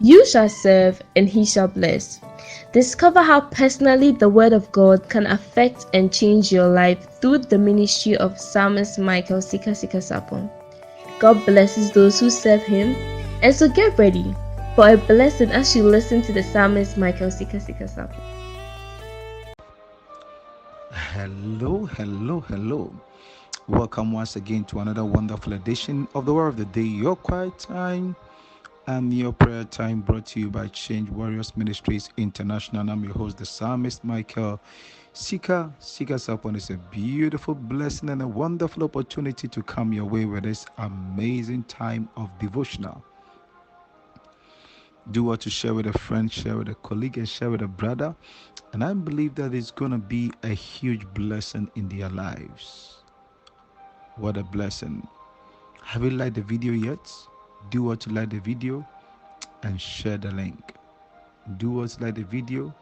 You shall serve, and he shall bless. Discover how personally the Word of God can affect and change your life through the ministry of Psalmist Michael Sika Sika Sapon. God blesses those who serve him, and so get ready for a blessing as you listen to the Psalmist Michael Sika Sika Sapon. Hello. Welcome once again to another wonderful edition of the Word of the Day, your quiet time and your prayer time, brought to you by Change Warriors Ministries International. I'm your host, the Psalmist Michael Sika Sapon. It's a beautiful blessing and a wonderful opportunity to come your way with this amazing time of devotional. Do what to share with a friend, share with a colleague, and share with a brother. And I believe that it's going to be a huge blessing in their lives. What a blessing. Have you liked the video yet? Do what to like the video and share the link. Do what to like the video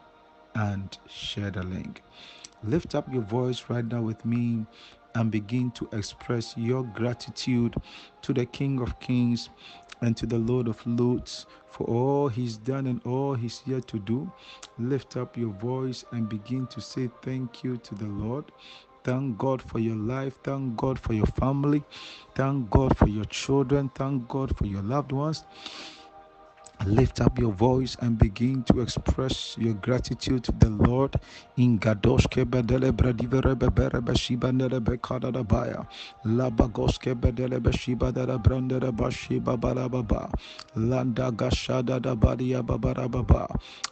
and share the link. Lift up your voice right now with me and begin to express your gratitude to the King of Kings and to the Lord of Lords for all he's done and all he's yet to do. Lift up your voice and begin to say thank you to the Lord. Thank God for your life. Thank God for your family. Thank God for your children. Thank God for your loved ones. Lift up your voice and begin to express your gratitude to the Lord. In Gadoshke bedele bradivere bebere beshiba nere bekada da baya. Labagoske bedele beshiba da brandere bashiba barababa. Landa gashada da badia babarababa.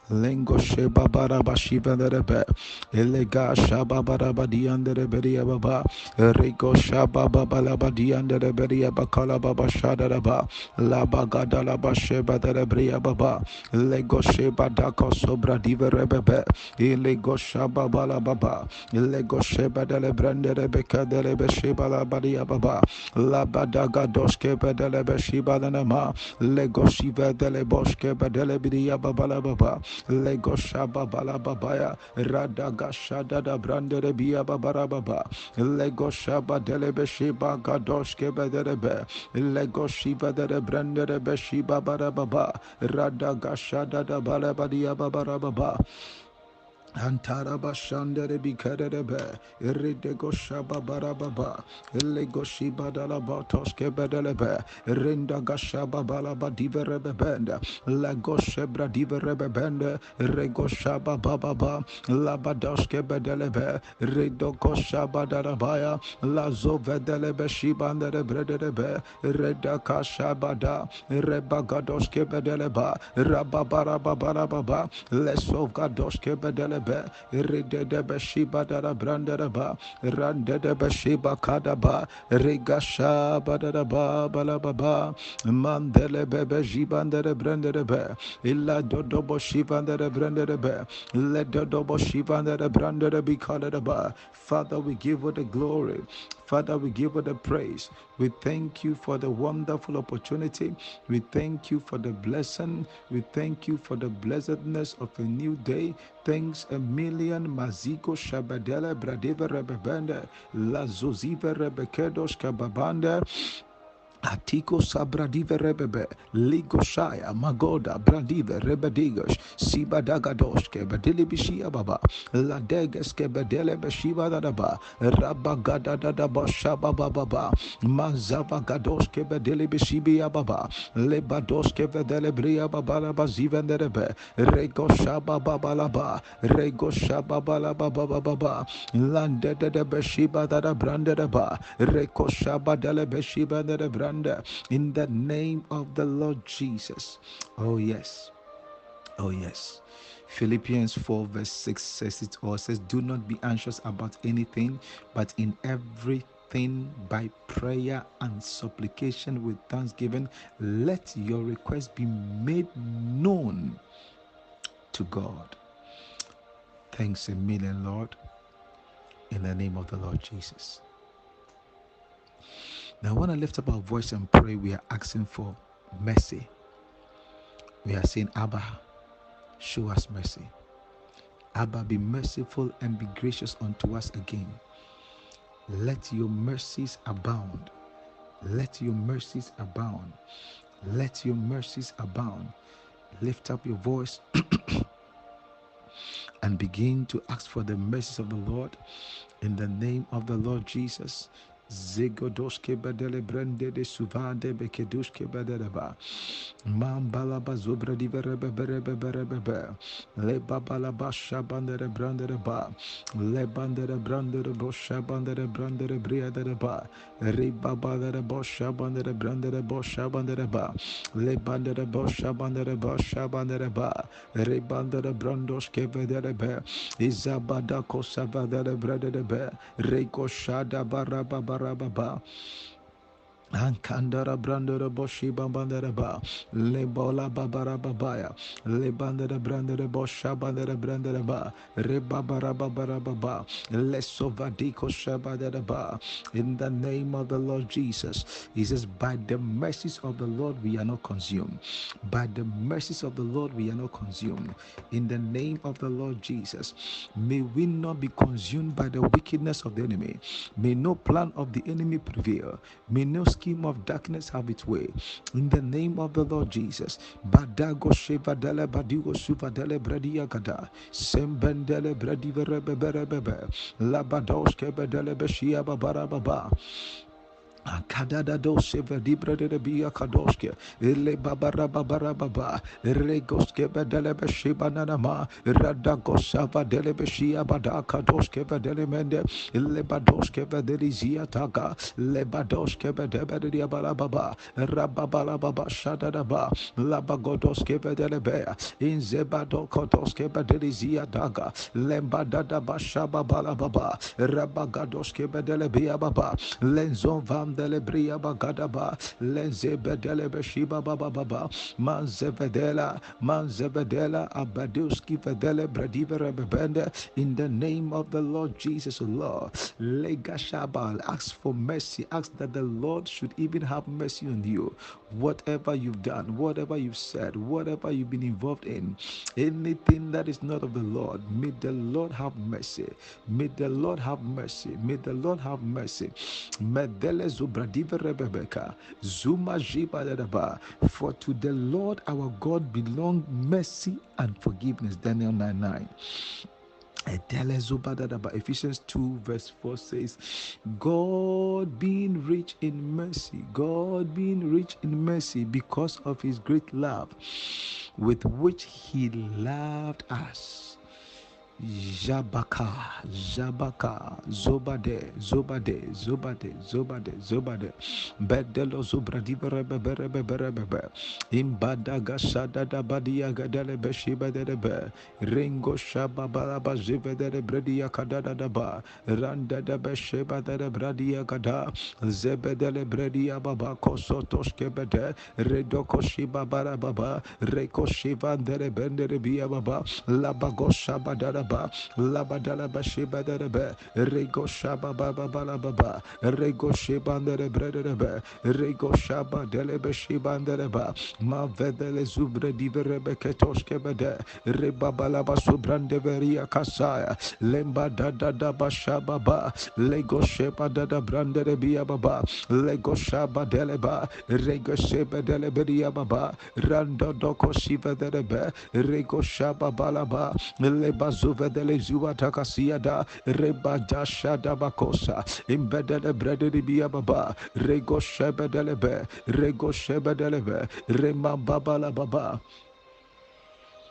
Lengo sheba barabashiba nere be. Elega shaba barabadiandere beria baba. Rego shaba babalabadiandere beria bakala baba shada da ba. Labagada labasheba dere bria baba. Lego sheba dako sobra divere bebe. Ilego shaba bala baba. Ilego sheba dele brande rebeka dele besheba la badia baba. Labadaga doske bedele beshiba danama. Lego shiva dele boske bedele bidia baba la baba. Lego shaba bala babaya. Radaga shada da brande rebia baba baba. Lego shaba dele beshiba gadoske bedele be. Lego shiva dele brande rebeshiba bara baba. Radaga shada da bala badia baba baba. Antaraba shandere bikerebe iridego shaba barababa ilego shiba dalaba toske bedelebe rinda gashaba balaba diverebe bende lego shebra diverebe bende rego shaba bababa labadoske bedelebe rido koshaba darabaya lazo vedelebe shibandere bredebe reda kashabada rebagadoske bedeleba rababarababarababa lesov gadoske bedelebe rede de beshiba dara brandara ba rande de beshiba kadaba rigasha badara ba balababa mandele bebe jibandere brandere be illa dodo boshivandere brandere be let dodo boshivandere brandere be called ba. Father, we give you the glory. Father, we give you the praise. We thank you for the wonderful opportunity. We thank you for the blessing. We thank you for the blessedness of a new day. Thanks a million. Maziko Shabadele Bradeva Rebebende La Zoziva Rebekedos Kababanda Atiko sabradive rebebe, ligoshaya, magoda, bradive, rebedigos, sibadagadoske, bedilibishia baba, ladegeske bedele beshiva dadaba, rabagada dadaba shababa baba, mazava gadoske bedilibishibia baba, lebadoske vedele bria baba labazivenderebe, rego shaba baba laba, rego shaba baba baba baba, lande de beshiba dada brandeba, reko shaba dele beshiba de brand. In the name of the Lord Jesus. Oh yes. Oh yes. Philippians 4 verse 6 says it all. Says, do not be anxious about anything, but in everything by prayer and supplication with thanksgiving, let your requests be made known to God. Thanks a million, Lord, in the name of the Lord Jesus. Now, when I lift up our voice and pray, we are asking for mercy. We are saying, Abba, show us mercy. Abba, be merciful and be gracious unto us again. Let your mercies abound. Let your mercies abound. Let your mercies abound. Lift up your voice and begin to ask for the mercies of the Lord in the name of the Lord Jesus. Zegodoske badele brande de suvande bekeduske badeleba. Mambala bazobra di verebe berebe berebe be. Le babala basha bandere brandere ba. Le bandere brandere bosha bandere brandere briadere ba. Re babala bosha bandere brandere bosha bandere ba. Le bandere bosha bandere bosha bandere ba. Re bandere brandoske vedere be. Izabada kosavadere bradere be. Re koshada baraba baraba ba. Ankandara brandara boshi bambandara ba lebola babara babaya lebandara brandara bosha bandara brandara ba rebabara babara baba lesovadiko shabadara ba. In the name of the Lord Jesus, he says, by the mercies of the Lord we are not consumed. By the mercies of the Lord we are not consumed. In the name of the Lord Jesus, may we not be consumed by the wickedness of the enemy. May no plan of the enemy prevail. May no scheme of darkness have its way. In the name of the Lord Jesus. Badago shevadele badigo suvadele bredia gada. Sembendele bredivere beberebebe. Labadoske bedele beshia babara baba. Akadada dose verdibra de bia kadoske ele babara babara baba regoske bedele beshi banana ma radagosava dele beshia badaka doske vedele mende ele badoske vedeli zia taga le badoske vedele dia bala baba rababala baba shadada ba labagodoske vedele bea in zebado kodoske vedeli zia daga lembadada bashaba bala baba rabagadoske vedele bia baba lenzon vam dele bria bagadaba lenze bedele beshiba baba baba manzevedela abaduski vedele bradivere bebende. In the name of the Lord Jesus, Lord, legashabal, ask for mercy, ask that the Lord should even have mercy on you. Whatever you've done, whatever you've said, whatever you've been involved in, anything that is not of the Lord, may the Lord have mercy. May the Lord have mercy. May the Lord have mercy. Medele zubradive rebebeka zuma jiba dadaba. For to the Lord our God belong mercy and forgiveness. Daniel 9:9. Ephesians 2 verse 4 says, God being rich in mercy, God being rich in mercy because of his great love with which he loved us. Jabaka, Zobade, Bedelo Zubradiberebe, Imbadaga Sadada Badia Gadele Beshiba de Be, Ringo Shababalaba Zive de Bredia Kadada Ba, Randa de Besheba de Bradia Gada, Zebedele Bredia Baba Kosotoske Bede, Redoko Shiba Barababa, Reko Shiva de Bendere Bia Baba, Labago Shabadara. Labadala Bashiba de Be, Rego Shaba Baba Balababa, Rego Shibandere Brederebe, Rego Shaba Delebe Shibandereba, Ma Vedele Zubre Diverebe Ketoske Bede, Rebabalaba Subrandeveria Kasaya, Lemba Dada Bashaba Ba, Lego Sheba Dada Branderebia Baba, Lego Shaba Deleba, Rego Sheba Deleberia Baba, Rando Doko Shiva Derebe, Rego Shaba Balaba, Lebazu vedele zua takasiada rebada shada bakosa imbedele bredeli biababa rego shebedelebe rema babala baba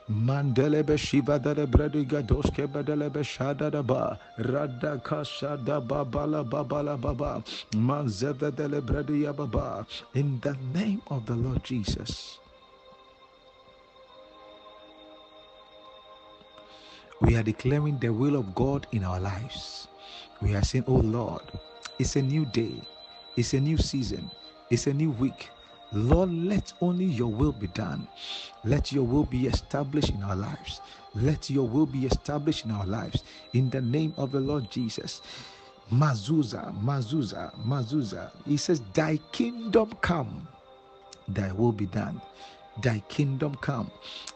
Mandelebe shiva dele brediga doske bedelebe shada daba rada kashada babala babala baba manzevedele bredia baba. In the name of the Lord Jesus, we are declaring the will of God in our lives. We are saying, oh Lord, it's a new day, it's a new season, it's a new week. Lord, let only your will be done. Let your will be established in our lives. Let your will be established in our lives. In the name of the Lord Jesus. Mazuza. He says, thy kingdom come, thy will be done. Thy kingdom come,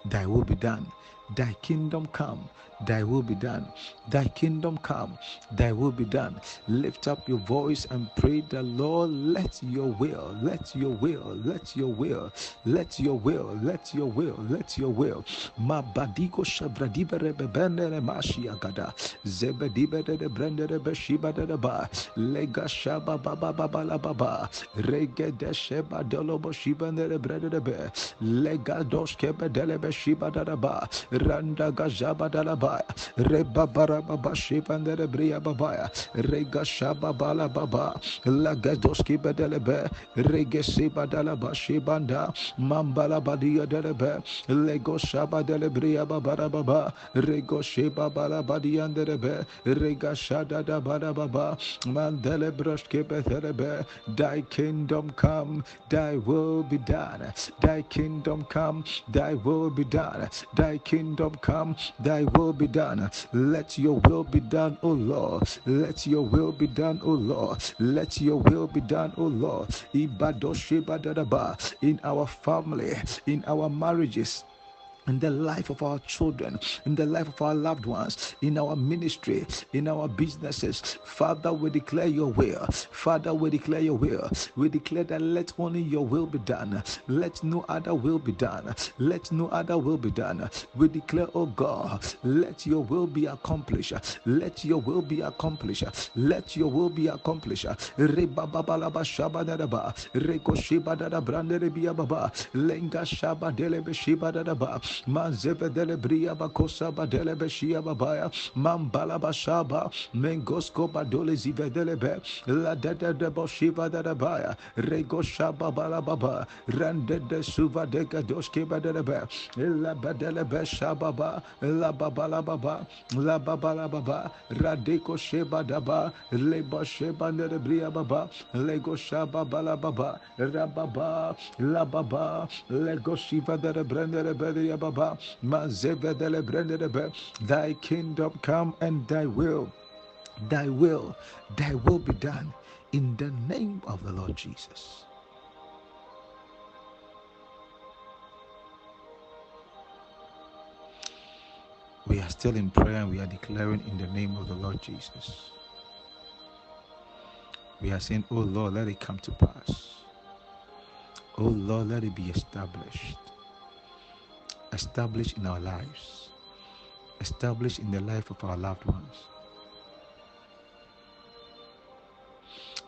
thy will be done. Thy kingdom come, thy will be done. Thy kingdom come, thy will be done. Lift up your voice and pray the Lord, let your will, let your will, let your will, let your will, let your will, let your will. Ma badiko shavradibere bebendere mashiagada. Zebedibere de brendere beshiba de ba. Lega shaba baba baba la baba. Rege de sheba dolobo shiba de brede de be. Lega dos kebe dele beshiba de ba. Randa gajaba dalabaya, Reba barababa shivandere bria babaya, Rega shaba bala baba, Lagadoski bedelebe, Regesiba dalaba shibanda, Mambala badia delebe, Lego shaba delebria babara baba, Rego shiba bala badia delebe, Rega shada da bada baba, Mandele broshke bethelebe, thy kingdom come, thy will be done, thy kingdom come, thy will be done, thy kingdom come, thy will be done. Let your will be done, O Lord. Let your will be done, O Lord. Let your will be done, O Lord. In our family, in our marriages, in the life of our children, in the life of our loved ones, in our ministry, in our businesses. Father, we declare your will. Father, we declare your will. We declare that let only your will be done. Let no other will be done. Let no other will be done. We declare, oh God, let your will be accomplished. Let your will be accomplished. Let your will be accomplished. Rebababalaba shabadadaba. Rekoshibadada branderebia baba. Lenga shabadelebe shibadadaba. Manzevedele bria bakosa badele beshia babaya mambala bashaba mengosko badole zivedele be la dede de boshiva de baya rego shaba bala baba rande de suva de gadoske badele be la badele be shababa la babala baba la babala baba radeko sheba daba leba sheba de bria baba lego shaba bala baba rababa la baba lego shiva de brende be baba mazevedele brende be. Thy kingdom come and thy will, thy will, thy will be done in the name of the Lord Jesus. We are still in prayer and we are declaring in the name of the Lord Jesus. We are saying, oh Lord, let it come to pass. Oh Lord, let it be established. Established in our lives. Established in the life of our loved ones.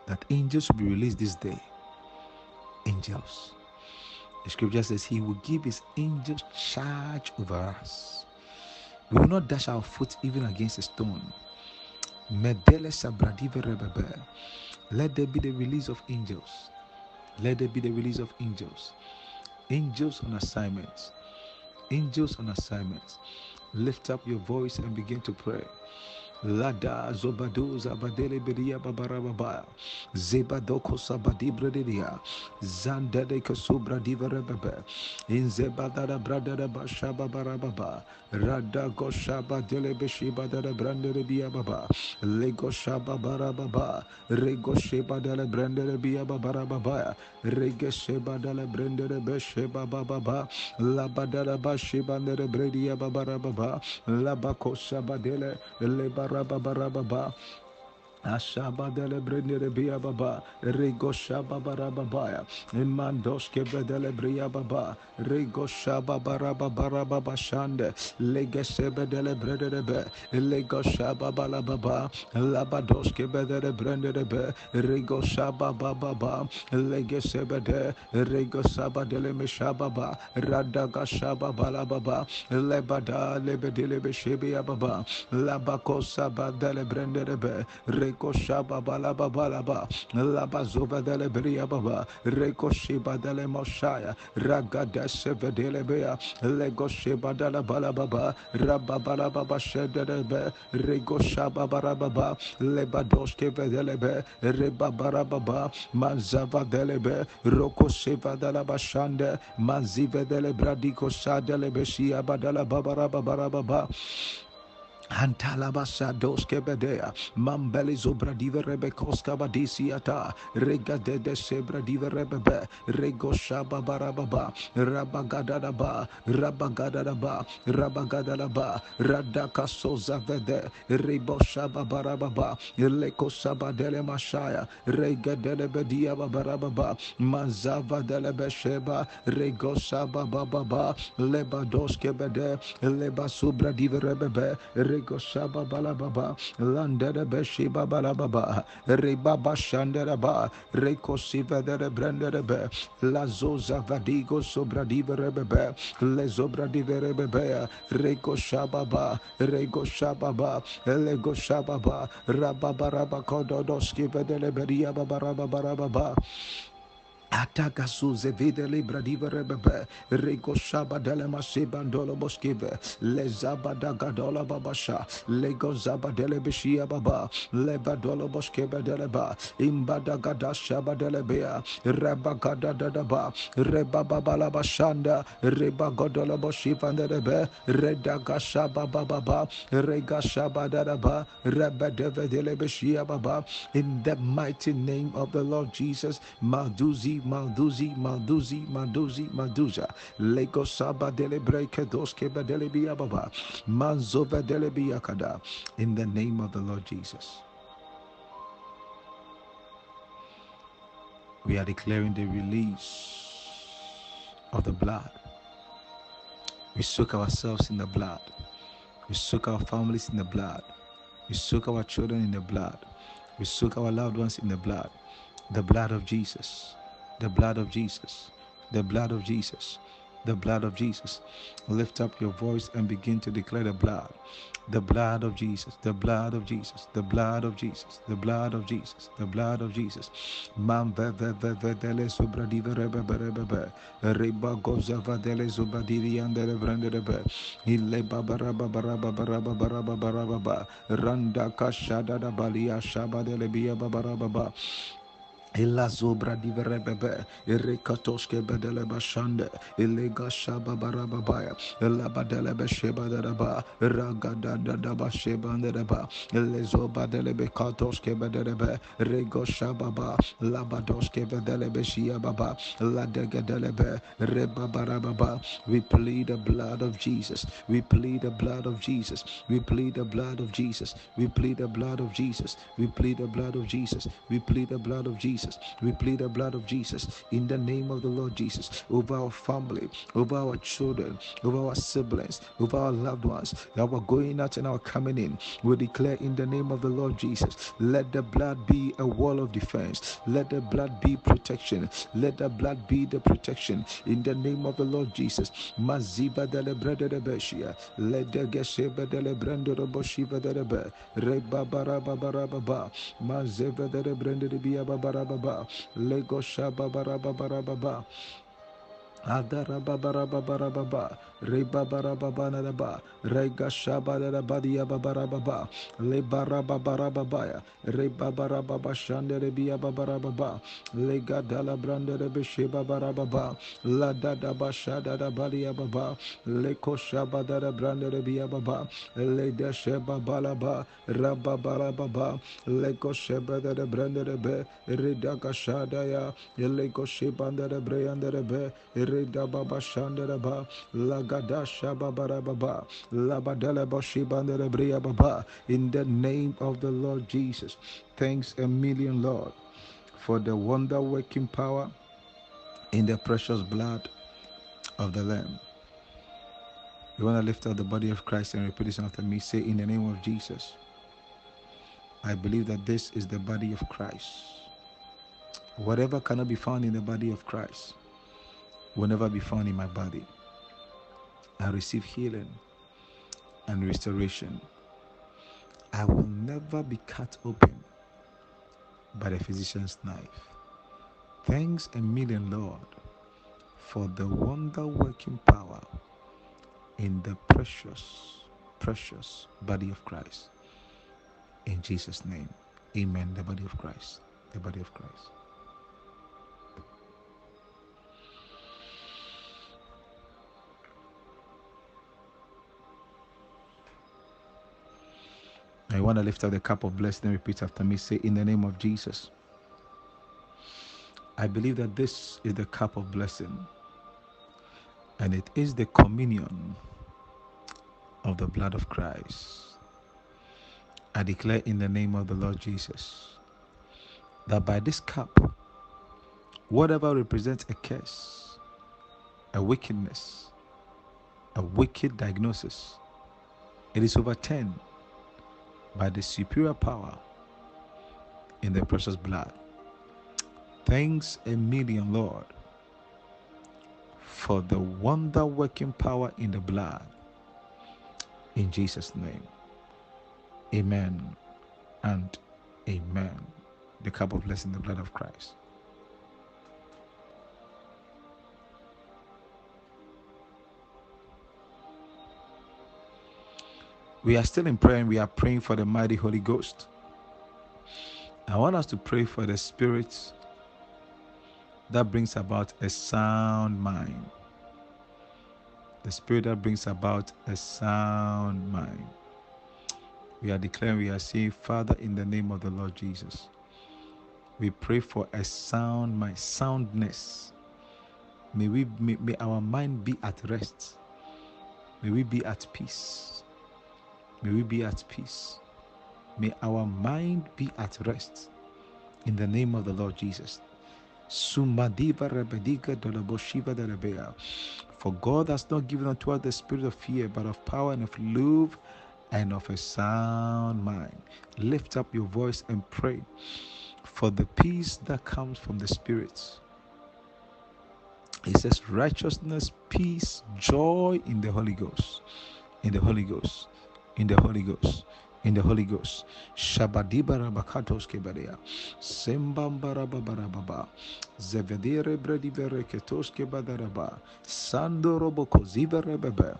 That angels will be released this day. Angels. The scripture says he will give his angels charge over us. We will not dash our foot even against a stone. Let there be the release of angels. Let there be the release of angels. Angels on assignment. Angels on assignment. Lift up your voice and begin to pray. Lada zobado zabadele beria babarababa zebadoko sabadi bredia zandade kosubra divarababa in zebadara bradara bashaba barababa rada goshaba dele beshiba dara brandere bia baba lego shaba barababa rego sheba dele brandere bia babarababa rege sheba dele brandere besheba baba labadara bashiba dele bredia babarababa labako sabadele Lebarababa Ashaba dele brendere bia baba, rego shaba barababaya, imandoske vedele bria baba, rego shaba barababa shande, legesebe dele brendere be, lego shaba balababa, labadoske vedele brendere be, rego shaba bababa, legesebe de, rego shaba dele meshaba ba, radaga shaba balababa, lebada lebedele beshebia baba, labako saba dele brendere be, Reko shaba balaba balaba laba zova dele bria baba reko shiba dele moshaya ragada sevedele bea lego shiba dele balababa rabba balababa shedele be rego shaba barababa leba doske vedele be reba barababa manzava dele be roko shiva dele bashande manzive dele bradiko shadele be shia badala babaraba barababa Antalabasa doskebedea, Mambeli zobra diva rebekoska badisiata, Rega de sebra diva rebebe, Rego shaba barababa, Rabagadadaba, Rabagadadaba, Rabagadadaba, Radaka soza vede, Rebo shaba barababa, Leko saba dele mashaya, Rega dele bedia barababa, Mazava dele besheba, Rego shaba bababa, Leba doskebede, Leba subra diva rebebe, Rego shaba balababa, Landere beshiba balababa, Rebaba shanderaba, Reko siva de brandere, La zoza vadigo sobra diva rebebe, Le zobra diva rebebe, Rego shababa, Rego shababa, Lego shababa, Rababa rabakododoski vedele beria babarababa. Ataka suze vide libra diva rebebe, Rego shaba dele masibandolo boskive, Le zaba dagadola babasha, Lego zaba dele bishia baba, Leba dolo boskebe deleba, Imbada gada shaba delebea, Reba gada dadaba, Reba babala bashanda, Reba godola boshiva delebe, Reda gashaba bababa, Rega shaba dadaba, Reba deve dele bishia baba, in the mighty name of the Lord Jesus. Malduzi, Malduzi, Malduzi, Malduzi, Malduza. Lego Saba delebreke doske badelebia baba. Manzova delebia kada. In the name of the Lord Jesus. We are declaring the release of the blood. We soak ourselves in the blood. We soak our families in the blood. We soak our children in the blood. We soak our loved ones in the blood. The blood of Jesus. The blood of Jesus. The blood of Jesus. The blood of Jesus. Lift up your voice and begin to declare the blood. The blood of Jesus. The blood of Jesus. The blood of Jesus. The blood of Jesus. The blood of Jesus. Mam ve ve ve ve dele subradi ve rebe rebe be. Reba goza va dele zubadiri andere brande rebe. Ile babara babara babara babara babara baba. Randa kashada da balia shaba dele bia babara baba. Illa zobra di verebebe, irrekatoske bedele bashande, illega shaba barababaya, illa badele besheba deraba, ragada da basheba deraba, illezoba dele bekatoske bedelebe, rego shababa, labadoske bedele beshia baba, la degedelebe, reba barababa. We plead the blood of Jesus. We plead the blood of Jesus. We plead the blood of Jesus. We plead the blood of Jesus. We plead the blood of Jesus. We plead the blood of Jesus. We plead the blood of Jesus in the name of the Lord Jesus over our family, over our children, over our siblings, over our loved ones, our going out and our coming in. We declare in the name of the Lord Jesus, let the blood be a wall of defense. Let the blood be protection. Let the blood be the protection in the name of the Lord Jesus. Maziba dele brede de beshia, let the gesheba dele brendo de boshiva de be, reba baraba baraba, mazeva dele brende de bia baraba, lego shaba baraba baraba. Adarababarababa, Rebabarababa, Rega Shabarabadia Babarababa, Lebarababarababaya, Rebabarababa Shanderebia Babarababa, Lega Dala Branderebesheba Barababa, La Dada Bashada Balia Baba, Leko Shabadara Branderebia Baba, Leda Sheba Balaba, Rababarababa, Leko Shebada Branderebe, Redaka Shadaya, Leko Shebanda Breanderebe, Reda baba shandere ba, lagada shababara baba, labadele boshibandere bria baba. In the name of the Lord Jesus, thanks a million, Lord, for the wonder-working power in the precious blood of the Lamb. You want to lift up the body of Christ and repeat this after me. Say, in the name of Jesus, I believe that this is the body of Christ. Whatever cannot be found in the body of Christ will never be found in my body. I receive healing and restoration. I will never be cut open by the physician's knife. Thanks a million, Lord, for the wonder-working power in the precious, precious body of Christ. In Jesus' name, amen. The body of Christ. The body of Christ. I want to lift up the cup of blessing and repeat after me. Say, in the name of Jesus, I believe that this is the cup of blessing and it is the communion of the blood of Christ. I declare in the name of the Lord Jesus that by this cup, whatever represents a curse, a wickedness, a wicked diagnosis, it is overturned by the superior power in the precious blood. Thanks a million, Lord, for the wonder-working power in the blood. In Jesus' name, amen and amen. The cup of blessing, the blood of Christ. We are still in prayer and we are praying for the mighty Holy Ghost. I want us to pray for the Spirit that brings about a sound mind. The Spirit that brings about a sound mind. We are declaring, we are saying, Father, in the name of the Lord Jesus, we pray for a sound mind, soundness. May our mind be at rest. May we be at peace. May we be at peace. May our mind be at rest. In the name of the Lord Jesus. For God has not given unto us the spirit of fear, but of power and of love and of a sound mind. Lift up your voice and pray for the peace that comes from the Spirit. It says righteousness, peace, joy in the Holy Ghost. In the Holy Ghost. In the Holy Ghost. In the Holy Ghost. Shabadibara bakatos kebaria. Sembambara babarababa. Zevedere bredivere ketos kebadaraba. Sandoro bokozivere bebe.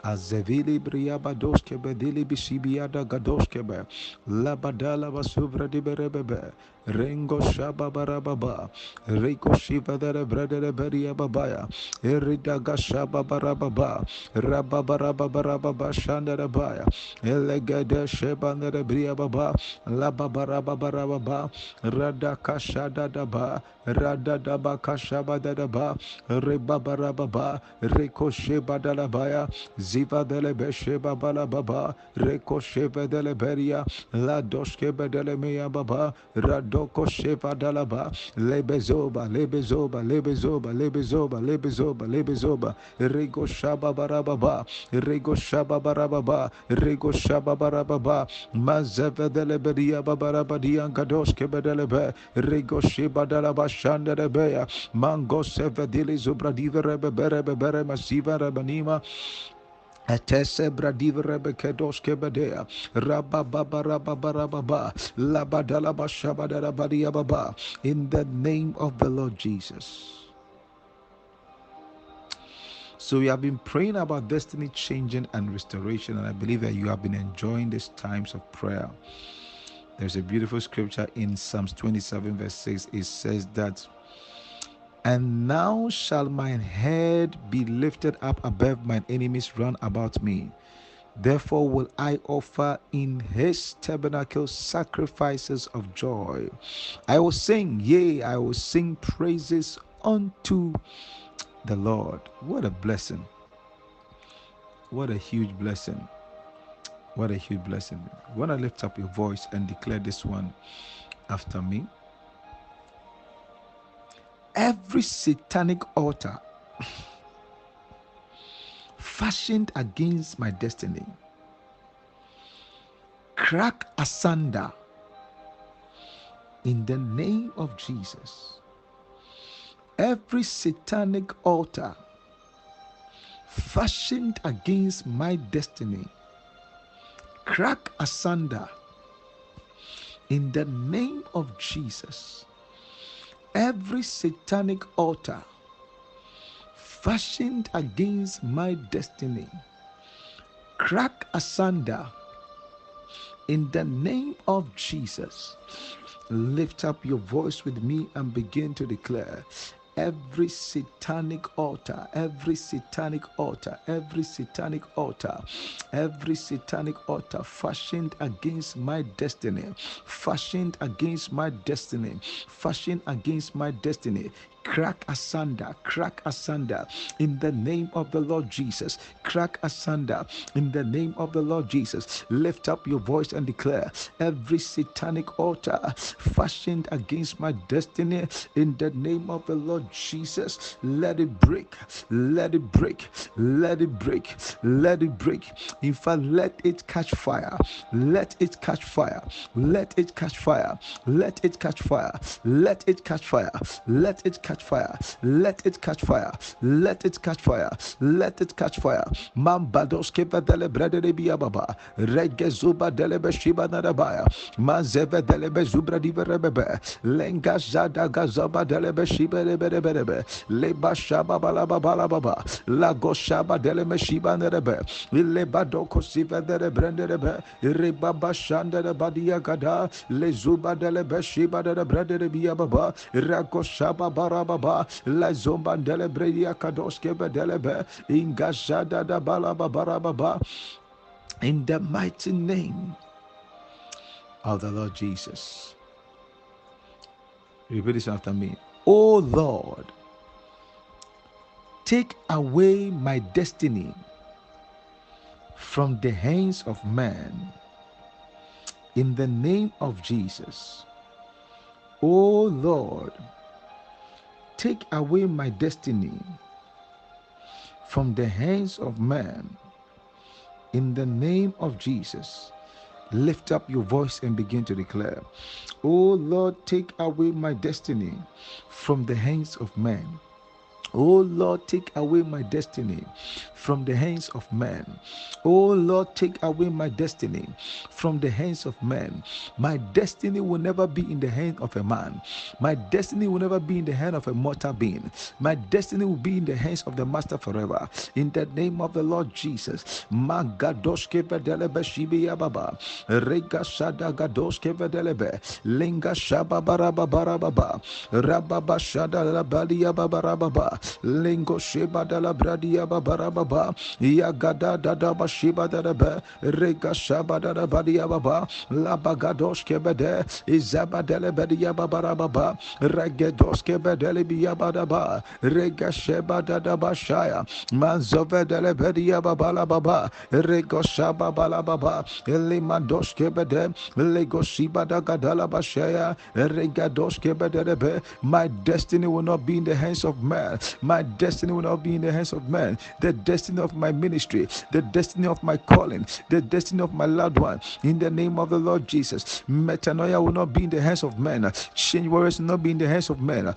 Azevili briabados kebedili bisibiada gados kebe. Labadala basuvra dibere bebe. Rengo shababarababa. Reiko shivadere bredere beria babaya. Eridaga shababarababa. Rababarababarababa shandarabaya. Elegede shebandere bria baba. Lababarababarababa. Radakashadadaba. Radadaba kashabadadaba. Rebabarababa. Reko shebadalabaya. Zivadele beshebabalababa. Reko shevadele beria. Ladoshke bedele meya baba. Radoko shevadalaba. Lebezoba. Lebezoba. Lebezoba. Lebezoba. Lebezoba. Lebezoba. Rego shababarababa. Rego shababarababa. Rego shababarababa. Mazevedele beria babarabadia gadoshke bedelebe. Rego shebadalaba shanderebeya. Mango sevedili zubradive rebebere bebere masiva rebanima. Atese bradive rebekedoshke bedea. Rabababa labadalaba shabadarabadia baba. In the name of the Lord Jesus. So we have been praying about destiny changing and restoration, and I believe that you have been enjoying these times of prayer. There's a beautiful scripture in Psalms 27 verse 6. It says that, and now shall mine head be lifted up above mine enemies round about me. Therefore will I offer in his tabernacle sacrifices of joy. I will sing, yea, I will sing praises unto the Lord. What a blessing. What a huge blessing. What a huge blessing. You want to lift up your voice and declare this one after me. Every satanic altar fashioned against my destiny, crack asunder in the name of Jesus. Every satanic altar fashioned against my destiny, crack asunder in the name of Jesus. Every satanic altar fashioned against my destiny, crack asunder in the name of Jesus. Lift up your voice with me and begin to declare, every satanic altar, every satanic altar, every satanic altar, every satanic altar fashioned against my destiny, fashioned against my destiny, fashioned against my destiny, crack asunder in the name of the Lord Jesus. Crack asunder in the name of the Lord Jesus. Lift up your voice and declare every satanic altar fashioned against my destiny in the name of the Lord Jesus. Let it break, let it break, let it break, let it break. In fact, let it catch fire, let it catch fire, let it catch fire, let it catch fire, let it catch fire, let it catch fire, let it catch fire, let it catch fire, let it catch fire. Mambados keva dele brede de biababa, regezuba dele beshiba nadabaya, mazeve dele bezubra di berebebe, lenga zada gazaba dele beshiba de berebebe, leba shaba balaba balababa, lago shaba dele meshiba nerebe, leba doko siva dele brende rebe, rebaba shanda de badia gada, lezuba dele beshiba de brede de biababa, rago shaba barababa, la zomba dele bredia kadoske bedelebe, ingashada da balaba barababa, in the mighty name of the Lord Jesus. Repeat this after me. Oh Lord, take away my destiny from the hands of man in the name of Jesus. Oh Lord, take away my destiny from the hands of man in the name of Jesus. Lift up your voice and begin to declare, oh Lord, take away my destiny from the hands of man. Oh Lord, take away my destiny from the hands of man. Oh Lord, take away my destiny from the hands of man. My destiny will never be in the hand of a man. My destiny will never be in the hand of a mortal being. My destiny will be in the hands of the Master forever. In the name of the Lord Jesus. Magadoske vedelebe shibiya baba. Rega shada gadoske vedelebe. Linga shaba baraba barababa. Rababa shada labalia babarababa. Lingo sheba de la bradia babarababa. Yagada dada bashiba debe. Rega shaba dada badia baba. Labagadoske bede. Izaba dele bedia babarababa. Regedoske bedele biabadaba. Rega sheba dada bashaya. Manzove dele bedia babala baba. Rego shaba bala baba. Elimandoske bede. Lego shiba da gadala bashaya. Regadoske bedebe. My destiny will not be in the hands of man. My destiny will not be in the hands of man. The destiny of my ministry, the destiny of my calling, the destiny of my loved one. In the name of the Lord Jesus. Metanoia will not be in the hands of men. Change warriors will not be in the hands of men.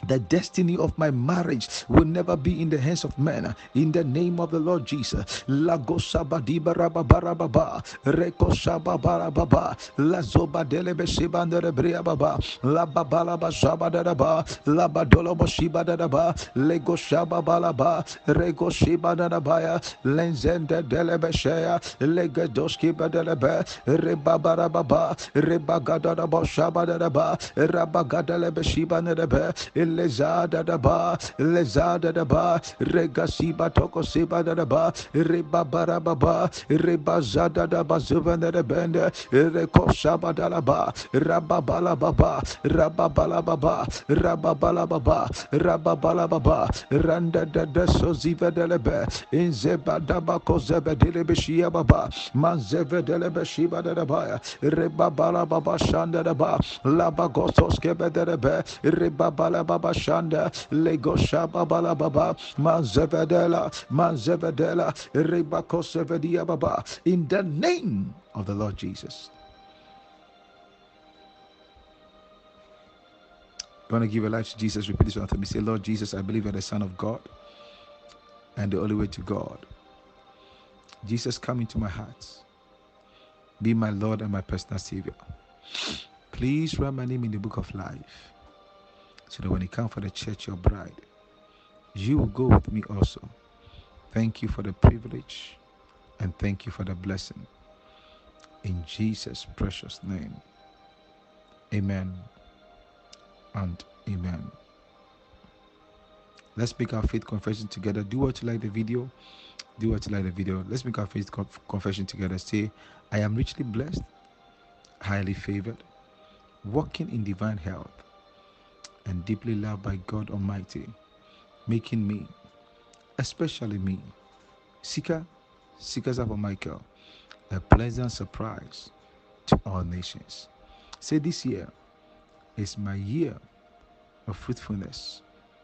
The destiny of my marriage will never be in the hands of men. In the name of the Lord Jesus. Lago sabadiba rababarababa. Reko sababarababa. La zoba delebe shibandere briababa. La babalaba shabadaraba. La badolobo shibadaraba. Lego shababalaba. Rego shibadarabaya. Lenzende delebe shea. Legedoski badelebe. Rebabarababa. Rebagadadaba shabadaraba. Rabagadalebe shibanerebe. Lezada daba, lezada daba, regasiba toko siba daba, rebabara baba, rebazada daba zuvana bende, rekosaba dalaba, rababala baba, rababala baba, rababala baba, rababala baba, randa da soziva delebe, inzeba daba kozebe delebe shia baba, manzeve delebe shiba daba, rebabala baba shanda daba, labagosos kebe delebe, rebabala baba shanda lego shaba bala baba manzevedela rebako sevedia baba. In the name of the Lord Jesus. You want to give your life to Jesus? Repeat this after me. Say, Lord Jesus, I believe you're the Son of God and the only way to God. Jesus, come into my heart. Be my Lord and my personal Savior. Please write my name in the book of life, so that when you come for the church, your bride, you will go with me also. Thank you for the privilege and thank you for the blessing. In Jesus' precious name. Amen and amen. Let's make our faith confession together. Do what you like the video. Do what you like the video. Let's make our faith confession together. Say, I am richly blessed, highly favored, walking in divine health, and deeply loved by God Almighty, making me, especially me, seekers of Michael, a pleasant surprise to all nations. Say, this year is my year of fruitfulness,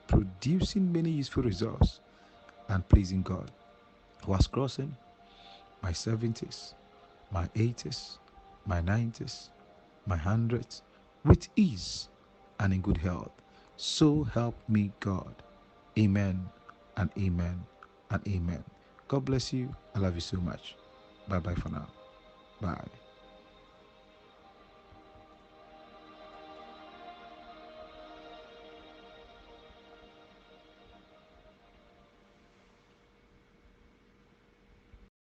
producing many useful results and pleasing God, who was crossing my 70s, my 80s, my 90s, my 100s with ease and in good health. So help me God. Amen and amen and amen. God bless you. I love you so much. Bye bye for now. Bye.